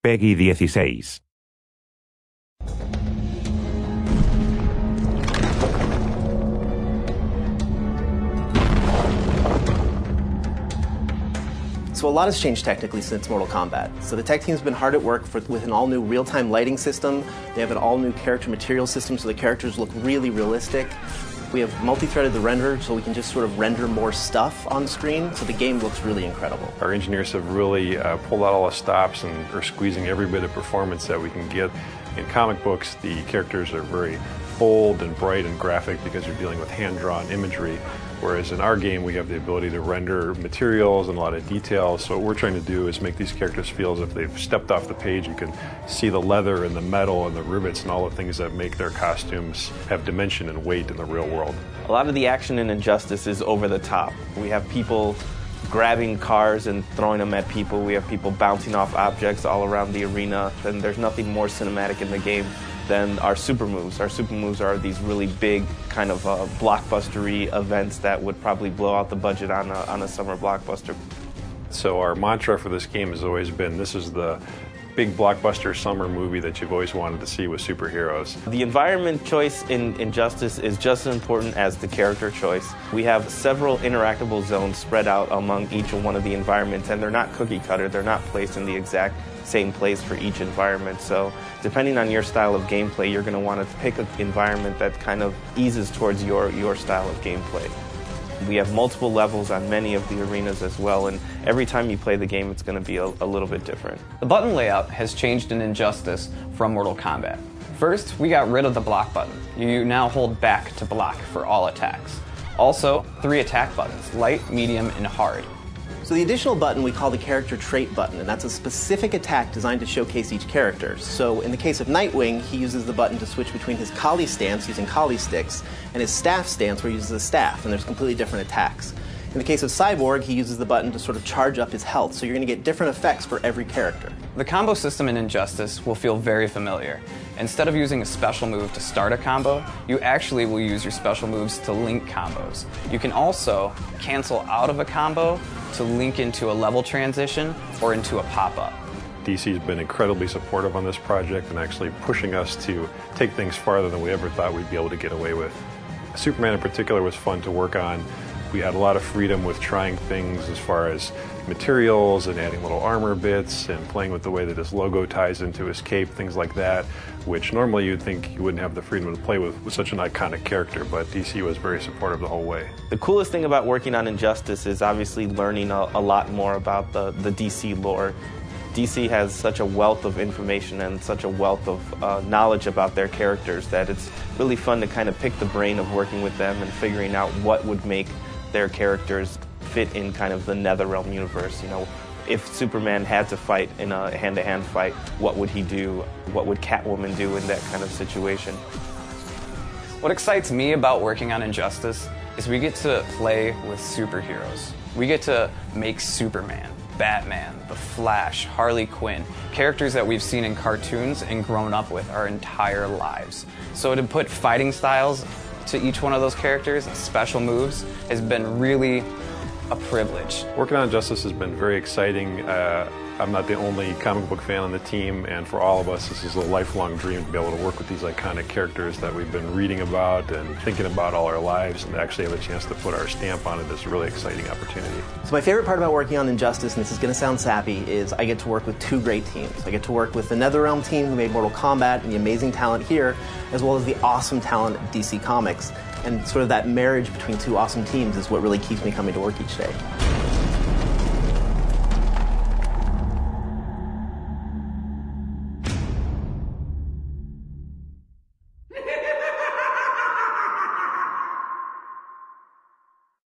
PEGI 16. So a lot has changed technically since Mortal Kombat. So the tech team's been hard at work with an all-new real-time lighting system. They have an all-new character material system, so the characters look really realistic. We have multi-threaded the renderer, so we can just sort of render more stuff on screen, so the game looks really incredible. Our engineers have really pulled out all the stops and are squeezing every bit of performance that we can get. In comic books, the characters are very bold and bright and graphic because you're dealing with hand-drawn imagery, whereas in our game we have the ability to render materials and a lot of details. So what we're trying to do is make these characters feel as if they've stepped off the page. You can see the leather and the metal and the rivets and all the things that make their costumes have dimension and weight in the real world. A lot of the action in Injustice is over the top. We have people grabbing cars and throwing them at people. We have people bouncing off objects all around the arena. And there's nothing more cinematic in the game than our super moves. Our super moves are these really big kind of blockbustery events that would probably blow out the budget on a summer blockbuster. So our mantra for this game has always been, this is the big blockbuster summer movie that you've always wanted to see with superheroes. The environment choice in Injustice is just as important as the character choice. We have several interactable zones spread out among each one of the environments, and they're not cookie cutter. They're not placed in the exact same place for each environment. So depending on your style of gameplay, you're going to want to pick an environment that kind of eases towards your style of gameplay. We have multiple levels on many of the arenas as well, and every time you play the game, it's going to be a little bit different. The button layout has changed in Injustice from Mortal Kombat. First, we got rid of the block button. You now hold back to block for all attacks. Also, 3 attack buttons, light, medium, and hard. So the additional button we call the character trait button, and that's a specific attack designed to showcase each character. So in the case of Nightwing, he uses the button to switch between his Kali stance using Kali sticks and his staff stance where he uses a staff, and there's completely different attacks. In the case of Cyborg, he uses the button to sort of charge up his health, so you're going to get different effects for every character. The combo system in Injustice will feel very familiar. Instead of using a special move to start a combo, you actually will use your special moves to link combos. You can also cancel out of a combo to link into a level transition or into a pop-up. DC's been incredibly supportive on this project and actually pushing us to take things farther than we ever thought we'd be able to get away with. Superman in particular was fun to work on. We had a lot of freedom with trying things as far as materials and adding little armor bits and playing with the way that his logo ties into his cape, things like that, which normally you'd think you wouldn't have the freedom to play with such an iconic character, but DC was very supportive the whole way. The coolest thing about working on Injustice is obviously learning a lot more about the DC lore. DC has such a wealth of information and such a wealth of knowledge about their characters that it's really fun to kind of pick the brain of working with them and figuring out what would make their characters fit in kind of the NetherRealm universe. You know, if Superman had to fight in a hand-to-hand fight, what would he do? What would Catwoman do in that kind of situation? What excites me about working on Injustice is we get to play with superheroes. We get to make Superman, Batman, The Flash, Harley Quinn, characters that we've seen in cartoons and grown up with our entire lives. So to put fighting styles to each one of those characters and special moves has been really a privilege. Working on Injustice has been very exciting. I'm not the only comic book fan on the team, and for all of us, this is a lifelong dream to be able to work with these iconic characters that we've been reading about and thinking about all our lives, and to actually have a chance to put our stamp on it is a really exciting opportunity. So my favorite part about working on Injustice, and this is going to sound sappy, is I get to work with 2 great teams. I get to work with the NetherRealm team who made Mortal Kombat and the amazing talent here, as well as the awesome talent at DC Comics. And sort of that marriage between 2 awesome teams is what really keeps me coming to work each day.